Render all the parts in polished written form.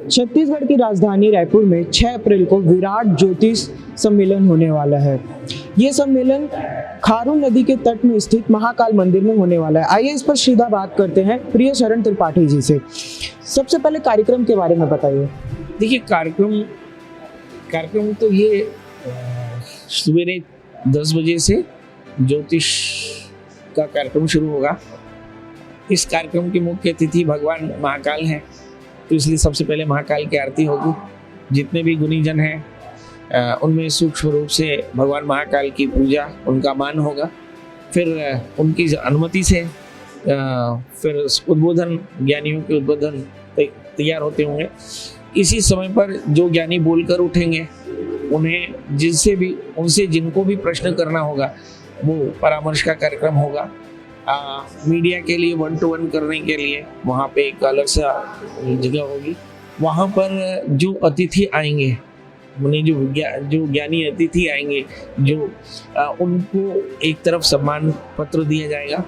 छत्तीसगढ़ की राजधानी रायपुर में 6 अप्रैल को विराट ज्योतिष सम्मेलन होने वाला है। ये सम्मेलन खारून नदी के तट में स्थित महाकाल मंदिर में होने वाला है। आइए इस पर सीधा बात करते हैं प्रिय शरण त्रिपाठी जी से। सबसे पहले कार्यक्रम के बारे में बताइए। देखिए, कार्यक्रम तो ये सवेरे 10 बजे से ज्योतिष का कार्यक्रम शुरू होगा। इस कार्यक्रम के मुख्य अतिथि भगवान महाकाल हैं, तो इसलिए सबसे पहले महाकाल की आरती होगी। जितने भी गुणीजन हैं उनमें सूक्ष्म रूप से भगवान महाकाल की पूजा, उनका मान होगा। फिर उनकी अनुमति से फिर उद्बोधन, ज्ञानियों के उद्बोधन तैयार होते होंगे। इसी समय पर जो ज्ञानी बोलकर उठेंगे, उनसे जिनको भी प्रश्न करना होगा, वो परामर्श का कार्यक्रम होगा। मीडिया के लिए 1-to-1 करने के लिए वहाँ पे एक अलग सा जगह होगी। वहाँ पर जो अतिथि आएंगे, उन्हें जो ज्ञानी अतिथि आएंगे, उनको एक तरफ सम्मान पत्र दिया जाएगा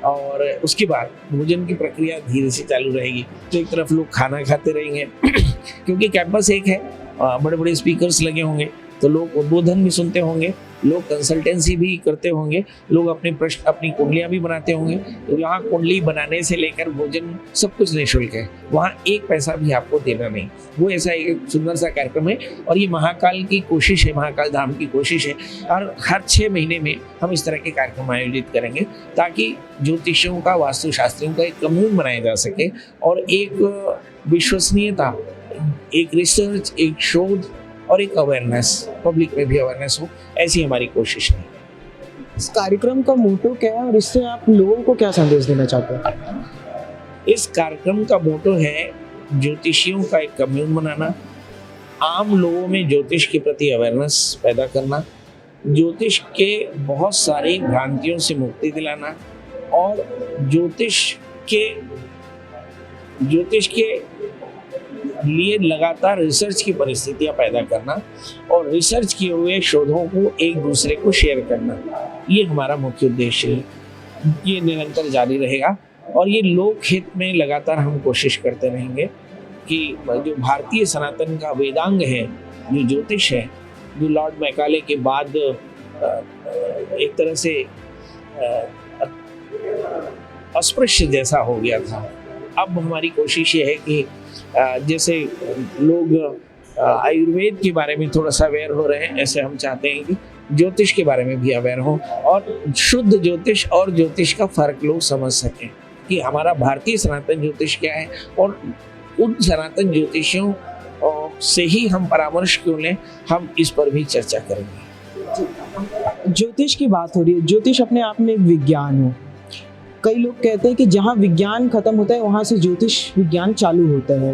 और उसके बाद भोजन की प्रक्रिया धीरे से चालू रहेगी। तो एक तरफ लोग खाना खाते रहेंगे क्योंकि कैंपस एक है, बड़े बड़े स्पीकर्स लगे होंगे, तो लोग उद्बोधन भी सुनते होंगे, लोग कंसल्टेंसी भी करते होंगे, लोग अपनी कुंडलियाँ भी बनाते होंगे। तो यहाँ कुंडली बनाने से लेकर भोजन सब कुछ निःशुल्क है, वहाँ एक पैसा भी आपको देना नहीं। वो ऐसा एक सुंदर सा कार्यक्रम है और ये महाकाल की कोशिश है, महाकाल धाम की कोशिश है। और हर 6 महीने में हम इस तरह के कार्यक्रम आयोजित करेंगे ताकि ज्योतिषियों का, वास्तुशास्त्रियों का एक कम्यून बनाया जा सके और एक विश्वसनीयता, एक रिसर्च, एक शोध और एक अवेयरनेस, पब्लिक में भी अवेयरनेस हो, ऐसी हमारी कोशिश है। इस कार्यक्रम का मोटो क्या है और इससे आप लोगों को क्या संदेश देना चाहते हैं? इस कार्यक्रम का मोटो है ज्योतिषियों का एक कम्यून बनाना, आम लोगों में ज्योतिष के प्रति अवेयरनेस पैदा करना, ज्योतिष के बहुत सारी भ्रांतियों से मुक्ति दिलाना और ज्योतिष के लिए लगातार रिसर्च की परिस्थितियां पैदा करना और रिसर्च किए हुए शोधों को एक दूसरे को शेयर करना, ये हमारा मुख्य उद्देश्य है। ये निरंतर जारी रहेगा और ये लोक हित में लगातार हम कोशिश करते रहेंगे कि जो भारतीय सनातन का वेदांग है, जो ज्योतिष है, जो लॉर्ड मैकाले के बाद एक तरह से अस्पृश्य जैसा हो गया था, अब हमारी कोशिश ये है कि जैसे लोग आयुर्वेद के बारे में थोड़ा सा अवेयर हो रहे हैं, ऐसे हम चाहते हैं कि ज्योतिष के बारे में भी अवेयर हो और शुद्ध ज्योतिष और ज्योतिष का फर्क लोग समझ सकें कि हमारा भारतीय सनातन ज्योतिष क्या है और उन सनातन ज्योतिषियों से ही हम परामर्श क्यों लें, हम इस पर भी चर्चा करेंगे। ज्योतिष की बात हो रही है, ज्योतिष अपने आप में एक विज्ञान है। कई लोग कहते हैं कि जहाँ विज्ञान खत्म होता है वहाँ से ज्योतिष विज्ञान चालू होता है,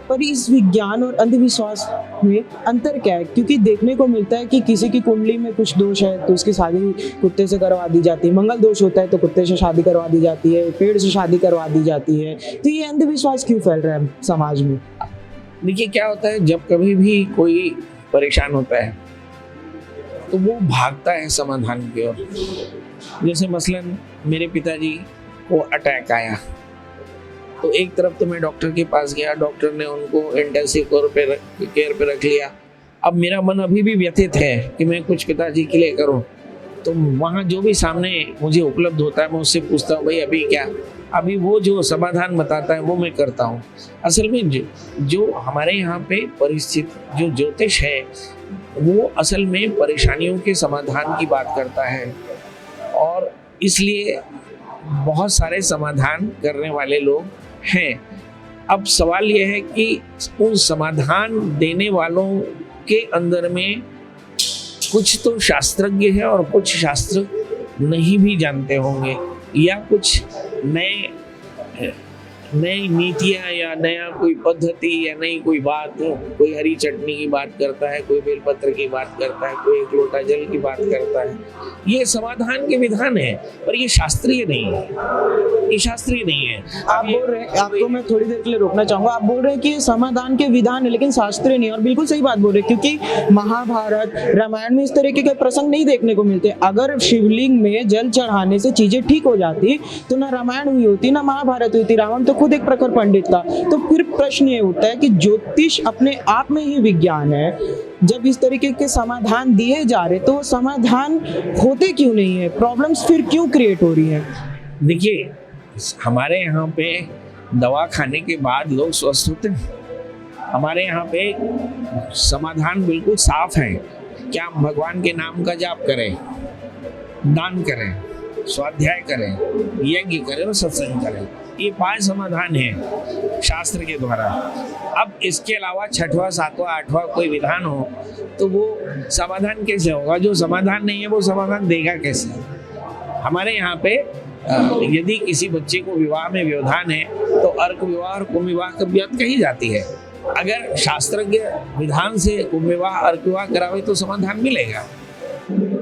पर इस विज्ञान और अंधविश्वास में अंतर क्या है? क्योंकि देखने को मिलता है कि किसी की कुंडली में कुछ दोष है तो उसकी शादी कुत्ते से करवा दी जाती है, मंगल दोष होता है तो कुत्ते से शादी करवा दी जाती है, पेड़ से शादी करवा दी जाती है। तो ये अंधविश्वास क्यों फैल रहा है समाज में? देखिए, क्या होता है, जब कभी भी कोई परेशान होता है तो वो भागता है समाधान की ओर। जैसे मसलन मेरे पिताजी को अटैक आया तो एक तरफ तो मैं डॉक्टर के पास गया, डॉक्टर ने उनको इंटेंसिव केयर पे रख लिया। अब मेरा मन अभी भी व्यथित है कि मैं कुछ पिताजी के लिए करूं, तो वहाँ जो भी सामने मुझे उपलब्ध होता है मैं उससे पूछता हूँ, भाई अभी क्या? अभी वो जो समाधान बताता है वो मैं करता हूँ। असल में जो हमारे यहाँ पे परिस्थिति, जो ज्योतिष है, वो असल में परेशानियों के समाधान की बात करता है और इसलिए बहुत सारे समाधान करने वाले लोग हैं। अब सवाल यह है कि उन समाधान देने वालों के अंदर में कुछ तो शास्त्रज्ञ है और कुछ शास्त्र नहीं भी जानते होंगे, या कुछ नई नीतियां या नया कोई पद्धति या नई कोई बात, कोई हरी चटनी की बात करता है, कोई बेलपत्र की बात करता है, कोई एक लोटा जल की बात करता है। ये समाधान के विधान है, पर ये शास्त्रीय नहीं है, ये शास्त्रीय नहीं है। आप बोल रहे हैं, आपको मैं थोड़ी देर के लिए रोकना चाहूंगा, आप बोल रहे हैं कि ये समाधान के विधान है लेकिन शास्त्रीय नहीं है, और बिल्कुल सही बात बोल रहे हैं, क्योंकि महाभारत रामायण में इस तरीके के प्रसंग नहीं देखने को मिलते। अगर शिवलिंग में जल चढ़ाने से चीजें ठीक हो जाती तो ना रामायण हुई होती ना महाभारत हुई थी। रावण तो खुद एक प्रखर पंडित था। तो फिर प्रश्न ये उठता है कि ज्योतिष अपने आप में ही विज्ञान है। जब इस तरीके के समाधान दिए जा रहे तो वो समाधान होते क्यों नहीं है, प्रॉब्लम्स फिर क्यों क्रिएट हो रही हैं? देखिए, हमारे यहाँ पे दवा खाने के बाद लोग स्वस्थ होते हैं। हमारे यहाँ पे समाधान बिल्कुल साफ है। क्या हम भगवान के नाम का जाप करें, दान करें, स्वाध्याय करें, यज्ञ करें और सत्संग करें, ये 5 समाधान है शास्त्र के द्वारा। अब इसके अलावा 6वां 7वां 8वां कोई विधान हो तो वो समाधान कैसे होगा? जो समाधान नहीं है वो समाधान देगा कैसे? हमारे यहाँ पे यदि किसी बच्चे को विवाह में व्यवधान है तो अर्क विवाह और कुंभ विवाह कबियत कही जाती है। अगर शास्त्रज्ञ विधान से कुंभ विवाह अर्क विवाह करावे तो समाधान मिलेगा।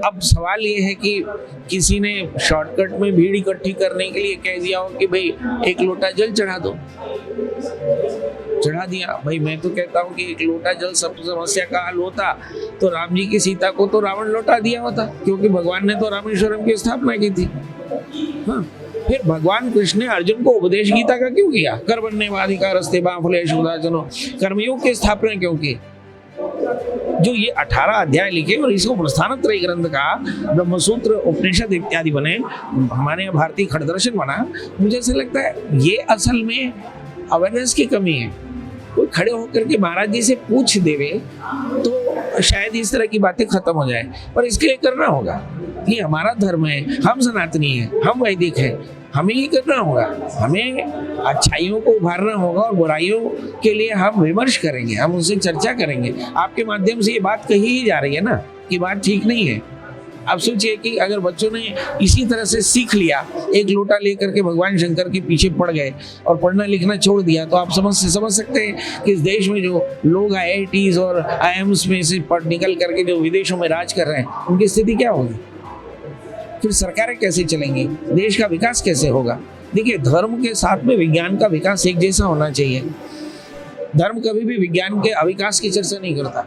अब सवाल ये है कि किसी ने शॉर्टकट में भीड़ इकट्ठी करने के लिए कह दिया हो कि भाई एक लोटा जल चढ़ा दो, चढ़ा दिया। भाई मैं तो कहता हूँ कि एक लोटा जल सब समस्या का हल होता तो राम जी की सीता को तो रावण लौटा दिया होता, क्योंकि भगवान ने तो रामेश्वरम की स्थापना की थी। हाँ, फिर भगवान कृष्ण ने अर्जुन को उपदेश गीता का क्यों किया? कर्मण्येवाधिकार अस्ते मा फलेषु कदाचन, कर्मयोग की स्थापना क्यों की? जो ये 18 अध्याय लिखे और इसको प्रस्थानत्रय ग्रंथ का ब्रह्मसूत्र उपनिषद इत्यादि बने, हमारे यहाँ भारतीय खड़दर्शन बना, मुझे ऐसा लगता है ये असल में अवेयरनेस की कमी है। कोई खड़े होकर के महाराज जी से पूछ देवे तो शायद इस तरह की बातें खत्म हो जाए, पर इसके लिए करना होगा। ये हमारा धर्म है, हम सनातनी हैं, हम वैदिक हैं, हमें ही करना होगा। हमें अच्छाइयों को उभारना होगा और बुराइयों के लिए हम विमर्श करेंगे, हम उनसे चर्चा करेंगे। आपके माध्यम से ये बात कही ही जा रही है ना कि बात ठीक नहीं है। आप सोचिए कि अगर बच्चों ने इसी तरह से सीख लिया, एक लोटा लेकर के भगवान शंकर के पीछे पड़ गए और पढ़ना लिखना छोड़ दिया, तो आप समझ सकते हैं कि इस देश में जो लोग IITs और IIMs में से पढ़ निकल करके जो विदेशों में राज कर रहे हैं, उनकी स्थिति क्या होगी? फिर सरकारें कैसे चलेंगी? देश का विकास कैसे होगा? देखिए, धर्म के साथ में विज्ञान का विकास एक जैसा होना चाहिए। धर्म कभी भी विज्ञान के अविकास की चर्चा नहीं करता।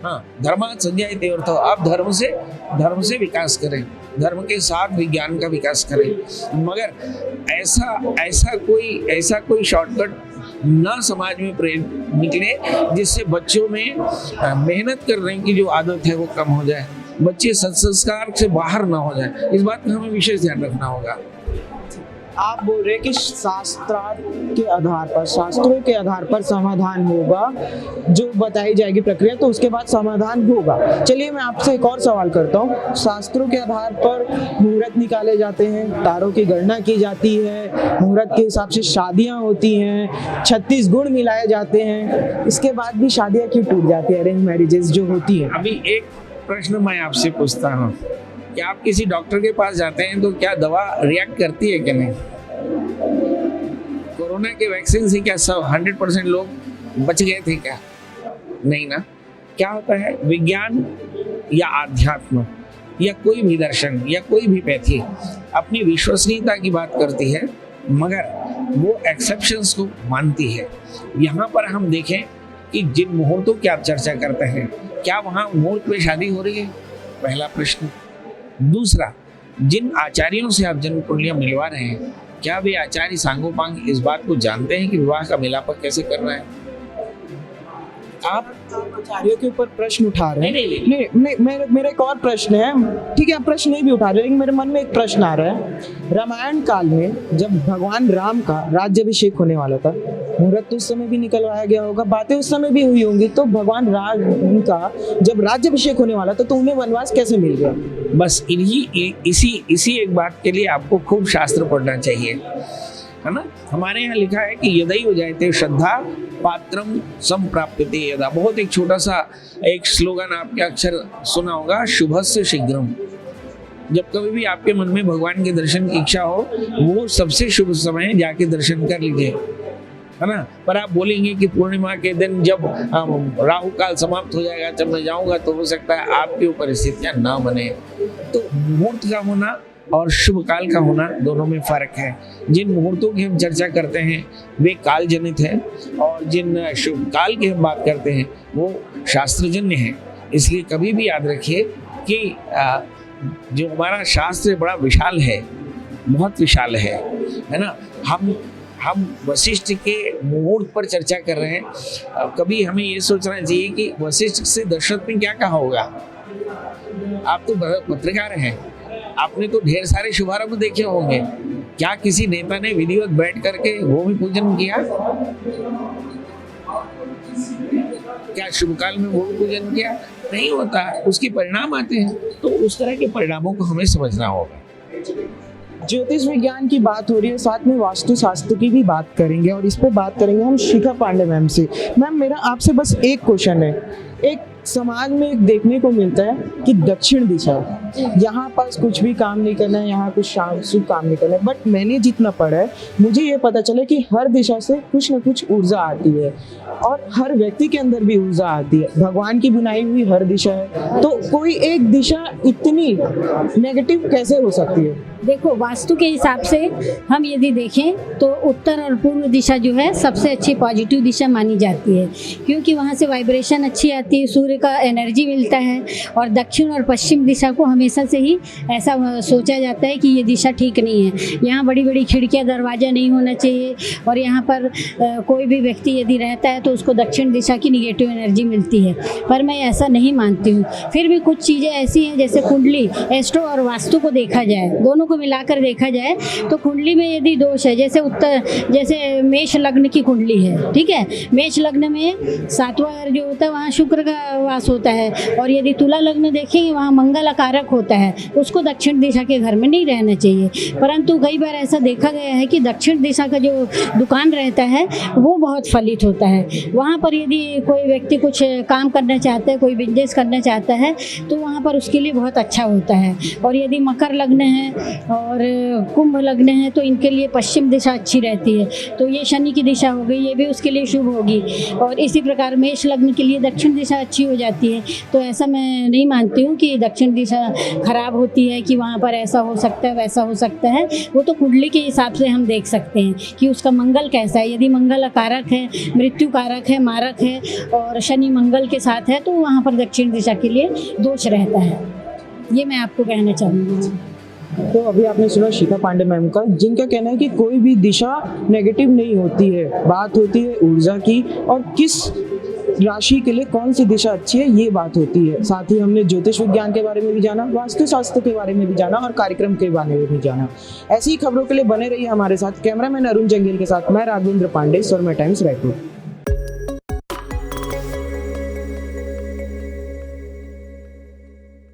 हाँ, धर्मात् संजायते अर्थः, आप धर्म से विकास करें, धर्म के साथ विज्ञान का विकास करें। मगर ऐसा कोई शॉर्टकट ना समाज में निकले जिससे बच्चों में मेहनत करने की जो आदत है वो कम हो जाए, बच्चे सत्संस्कार से बाहर ना हो जाए। इस बात का हमें विशेष ध्यान रखना होगा। आप बोल रहे हैं कि शास्त्रों के आधार पर समाधान होगा, जो बताई जाएगी प्रक्रिया, तो उसके बाद समाधान होगा। चलिए मैं आपसे एक और सवाल करता हूँ। शास्त्रों के आधार पर मुहूर्त निकाले जाते हैं, तारों की गणना की जाती है, मुहूर्त के हिसाब से शादियाँ होती हैं, 36 गुण मिलाए जाते हैं, इसके बाद भी शादियाँ क्यों टूट जाती है, अरेंज मैरिजेस जो होती है? अभी एक प्रश्न मैं आपसे पूछता हूँ, क्या आप किसी डॉक्टर के पास जाते हैं तो क्या दवा रिएक्ट करती है कि नहीं? कोरोना के वैक्सीन से क्या सब 100% लोग बच गए थे क्या? नहीं ना। क्या होता है, विज्ञान या आध्यात्म या कोई भी दर्शन या कोई भी पैथी अपनी विश्वसनीयता की बात करती है, मगर वो एक्सेप्शंस को मानती है। यहाँ पर हम देखें कि जिन मुहूर्तों की आप चर्चा करते हैं, क्या वहाँ मुहूर्त में शादी हो रही है? पहला प्रश्न। दूसरा, जिन आचार्यों से आप जन्म कुंडलियां मिलवा रहे हैं, क्या वे आचार्य सांगोपांग इस बात को जानते हैं कि विवाह का मिलाप कैसे करना है? आप आचार्यों के ऊपर प्रश्न उठा रहे हैं। नहीं। मेरा एक और प्रश्न है। ठीक है, आप प्रश्न नहीं भी उठा रहे, लेकिन मेरे मन में एक प्रश्न आ रहा है। रामायण काल में जब भगवान राम का राज्याभिषेक होने वाला था, मुहूर्त तो उस समय भी निकलवाया गया होगा, बातें उस समय भी हुई होंगी, तो भगवान राम का जब राज्याभिषेक होने वाला था तो उन्हें वनवास कैसे मिल गया? बस इसी एक बात के लिए आपको खूब शास्त्र पढ़ना चाहिए, है ना। हमारे यहाँ लिखा है कि यदैव जयते श्रद्धा पात्रम संप्राप्यते यदा। बहुत एक छोटा सा एक स्लोगन आपके अक्षर सुना होगा, शुभस्य शीघ्रम। जब कभी भी आपके मन में भगवान के दर्शन की इच्छा हो, वो सबसे शुभ समय है, जाके दर्शन कर लीजिए, है ना। पर आप बोलेंगे कि पूर्णिमा के दिन जब राहु काल समाप्त हो जाएगा जब मैं जाऊंगा, तो हो सकता है आपकी वो परिस्थितियां ना बने। तो मुहूर्त का होना और शुभ काल का होना दोनों में फर्क है। जिन मुहूर्तों की हम चर्चा करते हैं वे काल जनित है, और जिन शुभ काल की हम बात करते हैं वो शास्त्रजन्य है। इसलिए कभी भी याद रखिए कि जो हमारा शास्त्र बड़ा विशाल है, बहुत विशाल है ना। हम वशिष्ठ के मुहूर्त पर चर्चा कर रहे हैं। कभी हमें ये सोचना चाहिए कि वशिष्ठ से दशरथ ने क्या कहा होगा। आप तो पत्रकार हैं, आपने तो ढेर सारे शुभारंभ देखे होंगे। क्या किसी नेता ने विधिवत बैठ करके भूमि पूजन किया? क्या शुभ काल में भूमि पूजन किया? नहीं होता, उसके परिणाम आते हैं। तो उस तरह के परिणामों को हमें समझना होगा। ज्योतिष विज्ञान की बात हो रही है, साथ में वास्तु शास्त्र की भी बात करेंगे, और इस पे बात करेंगे हम शिखा पांडे मैम से। मैम, मेरा आपसे बस एक क्वेश्चन है। एक समाज में एक देखने को मिलता है कि दक्षिण दिशा, यहाँ पास कुछ भी काम नहीं करना है, यहाँ कुछ शुभ काम नहीं करना है। बट मैंने जितना पढ़ा है, मुझे ये पता चला कि हर दिशा से कुछ न कुछ ऊर्जा आती है, और हर व्यक्ति के अंदर भी ऊर्जा आती है। भगवान की बनाई हुई हर दिशा है, तो कोई एक दिशा इतनी नेगेटिव कैसे हो सकती है? देखो, वास्तु के हिसाब से हम यदि देखें तो उत्तर और पूर्व दिशा जो है सबसे अच्छी पॉजिटिव दिशा मानी जाती है, क्योंकि वहाँ से वाइब्रेशन अच्छी आती है, सूर्य का एनर्जी मिलता है। और दक्षिण और पश्चिम दिशा को हमेशा से ही ऐसा सोचा जाता है कि ये दिशा ठीक नहीं है, यहाँ बड़ी बड़ी खिड़कियाँ दरवाज़ा नहीं होना चाहिए, और यहाँ पर कोई भी व्यक्ति यदि रहता है तो उसको दक्षिण दिशा की निगेटिव एनर्जी मिलती है। पर मैं ऐसा नहीं मानती हूँ। फिर भी कुछ चीज़ें ऐसी हैं, जैसे कुंडली, एस्ट्रो और वास्तु को देखा जाए, दोनों को मिलाकर देखा जाए तो कुंडली में यदि दोष है, जैसे मेष लग्न की कुंडली है, ठीक है, मेष लग्न में 7वां जो होता है वहाँ शुक्र का वास होता है, और यदि तुला लग्न देखेंगे वहाँ मंगल अकारक होता है, उसको दक्षिण दिशा के घर में नहीं रहना चाहिए। परंतु कई बार ऐसा देखा गया है कि दक्षिण दिशा का जो दुकान रहता है वो बहुत फलित होता है। वहाँ पर यदि कोई व्यक्ति कुछ काम करना चाहता है, कोई बिजनेस करना चाहता है, तो वहाँ पर उसके लिए बहुत अच्छा होता है। और यदि मकर लग्न है और कुंभ लग्न है तो इनके लिए पश्चिम दिशा अच्छी रहती है, तो ये शनि की दिशा हो गई, ये भी उसके लिए शुभ होगी। और इसी प्रकार मेष लग्न के लिए दक्षिण दिशा अच्छी हो जाती है। तो ऐसा मैं नहीं मानती हूँ कि दक्षिण दिशा खराब होती है, कि वहाँ पर ऐसा हो सकता है वैसा हो सकता है। वो तो कुंडली के हिसाब से हम देख सकते हैं कि उसका मंगल कैसा है। यदि मंगल अकारक है, मृत्यु कारक है, मारक है, और शनि मंगल के साथ है, तो वहाँ पर दक्षिण दिशा के लिए दोष रहता है। ये मैं आपको कहना चाहूँगी। तो अभी आपने सुना शिखा पांडे मैम का, जिनका कहना है कि कोई भी दिशा नेगेटिव नहीं होती है, बात होती है ऊर्जा की और किस राशि के लिए कौन सी दिशा अच्छी है, ये बात होती है। साथ ही हमने ज्योतिष विज्ञान के बारे में भी जाना, वास्तु शास्त्र के बारे में भी जाना, और कार्यक्रम के बारे में भी जाना। ऐसी ही खबरों के लिए बने रहिए हमारे साथ। कैमरामैन अरुण जंगेल के साथ मैं राघवेंद्र पांडे, स्वर्मा टाइम्स रायपुर।